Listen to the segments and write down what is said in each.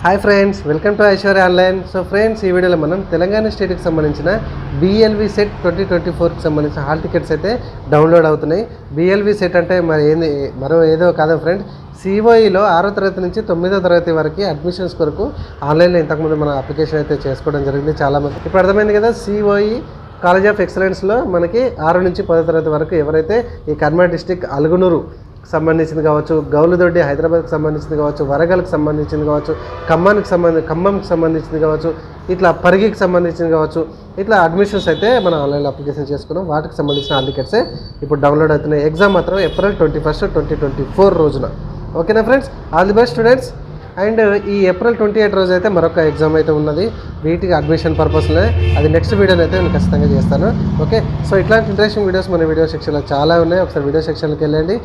Hi friends, welcome to Aishwarya online. So friends, ఈ వీడియోలో మనం తెలంగాణ స్టేట్కి సంబంధించిన BLV సెట్ 2024కి సంబంధించిన హాల్ టికెట్స్ అయితే డౌన్లోడ్ అవుతున్నాయి. BLV సెట్ అంటే మరో ఏదో కాదు ఫ్రెండ్, COEలో 6వ తరగతి నుంచి 9వ తరగతి వరకు అడ్మిషన్స్ కొరకు ఆన్లైన్లో ఇంతకుముందు మన అప్లికేషన్ అయితే చేసుకోవడం జరిగింది. చాలామంది ఇప్పుడు అర్థమైంది కదా. COE కాలేజ్ ఆఫ్ ఎక్సలెన్స్లో మనకి 6 నుంచి 10వ తరగతి వరకు ఎవరైతే ఈ కర్నూలు డిస్టిక్ అలుగునూరు సంబంధించింది కావచ్చు, గౌలుదొడ్డి హైదరాబాద్కి సంబంధించింది కావచ్చు, వరంగల్కి సంబంధించింది కావచ్చు, ఖమ్మంకి సంబంధించింది కావచ్చు, ఇట్లా పరిగికి సంబంధించింది కావచ్చు, ఇట్లా అడ్మిషన్స్ అయితే మనం ఆన్లైన్లో అప్లికేషన్ చేసుకున్నాం. వాటికి సంబంధించిన హాల్ టికెట్సే ఇప్పుడు డౌన్లోడ్ అవుతున్నాయి. ఎగ్జామ్ మాత్రం ఏప్రిల్ 21, 2024 రోజున. ఓకేనా friends, all the best students. And ఈ ఏప్రిల్ 28 రోజు అయితే మరొక ఎగ్జామ్ అయితే ఉన్నది. వీటికి అడ్మిషన్ పర్పస్లో అది నెక్స్ట్ వీడియోలో అయితే నేను ఖచ్చితంగా చేస్తాను. ఓకే, సో ఇట్లాంటి ఇంట్రెస్టింగ్ వీడియోస్ మన వీడియో సెక్షన్లో చాలా ఉన్నాయి. ఒకసారి వీడియో సెక్షన్కి వెళ్ళండి,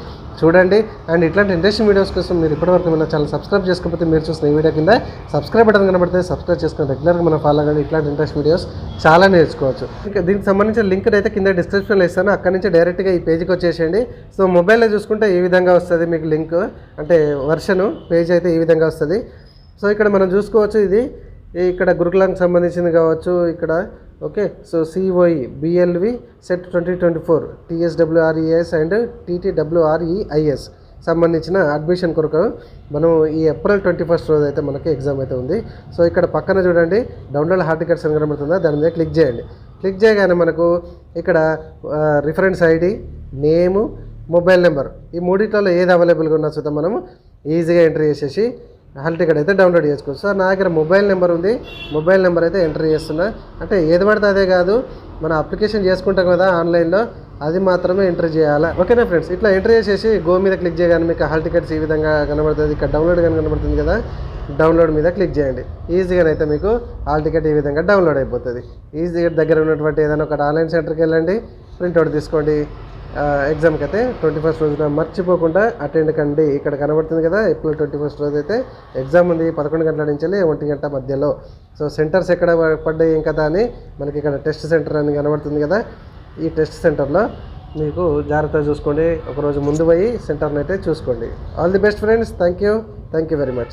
చూడండి. అండ్ ఇట్లాంటి ఇంట్రెస్టింగ్ వీడియోస్ కోసం మీరు ఇప్పటివరకు మన ఛానల్ సబ్స్క్రైబ్ చేసుకోకపోతే మీరు చూసిన ఈ వీడియో కింద సబ్స్క్రైబ్ బటన్ కనబడితే సబ్స్క్రైబ్ చేసుకుని రెగ్యులర్గా మనం ఫాలో అవ్వండి. ఇట్లాంటి ఇంట్రెస్ట్ వీడియోస్ చాలా నేర్చుకోవచ్చు. ఇంకా దీనికి సంబంధించిన లింక్ అయితే కింద డిస్క్రిప్షన్లో ఇస్తాను. అక్కడి నుంచి డైరెక్ట్గా ఈ పేజీకి వచ్చేసేయండి. సో మొబైల్లో చూసుకుంటే ఈ విధంగా వస్తుంది మీకు లింక్, అంటే వర్షను పేజ్ అయితే ఈ విధంగా వస్తుంది. సో ఇక్కడ మనం చూసుకోవచ్చు, ఇది ఇక్కడ గురుకులానికి సంబంధించింది కావచ్చు ఇక్కడ. Okay, so COE BLV set 2024 TSWRES and TTWREIS సంబంధించిన అడ్మిషన్ కొరకు మనం ఈ ఏప్రిల్ 21 రోజు అయితే మనకి ఎగ్జామ్ అయితే ఉంది. సో ఇక్కడ పక్కన చూడండి, డౌన్లోడ్ హాల్ టికెట్స్ అని కనబడుతుందా, దాని మీద క్లిక్ చేయండి. క్లిక్ చేయగానే మనకు ఇక్కడ రిఫరెన్స్ ID, నేము, మొబైల్ నెంబర్, ఈ మూడిట్లలో ఏది అవైలబుల్గా ఉన్నా చూద్దాం. మనము ఈజీగా ఎంట్రీ చేసేసి హాల్ టికెట్ అయితే డౌన్లోడ్ చేసుకోవచ్చు. సో నా దగ్గర మొబైల్ నెంబర్ ఉంది, మొబైల్ నెంబర్ అయితే ఎంట్రీ చేస్తున్నా. అంటే ఏది పడితే అదే కాదు, మన అప్లికేషన్ చేసుకుంటాం కదా ఆన్లైన్లో, అది మాత్రమే ఎంట్రీ చేయాలా. ఓకేనా ఫ్రెండ్స్, ఇట్లా ఎంట్రీ చేసేసి గో మీద క్లిక్ చేయగానే మీకు హాల్ టికెట్స్ ఈ విధంగా కనబడుతుంది. ఇక్కడ డౌన్లోడ్ కానీ కనబడుతుంది కదా, డౌన్లోడ్ మీద క్లిక్ చేయండి. ఈజీగానైతే మీకు హాల్ టికెట్ ఈ విధంగా డౌన్లోడ్ అయిపోతుంది. ఈజీగా దగ్గర ఉన్నటువంటి ఏదైనా ఒక ఆన్లైన్ సెంటర్కి వెళ్ళండి, ప్రింట్అవుట్ తీసుకోండి. ఎగ్జామ్కి అయితే 21 రోజున మర్చిపోకుండా అటెండ్ కండి. ఇక్కడ కనబడుతుంది కదా, ఏప్రిల్ 21 రోజు అయితే ఎగ్జామ్ ఉంది. 11 గంటల నుంచి 1 గంట మధ్యలో. సో సెంటర్స్ ఎక్కడ పడ్డాయి ఏం కదా అని మనకి ఇక్కడ టెస్ట్ సెంటర్ అని కనబడుతుంది కదా. ఈ టెస్ట్ సెంటర్లో మీకు జాగ్రత్తగా చూసుకోండి, ఒకరోజు ముందు పోయి సెంటర్ని అయితే చూసుకోండి. All the best friends, thank you very much.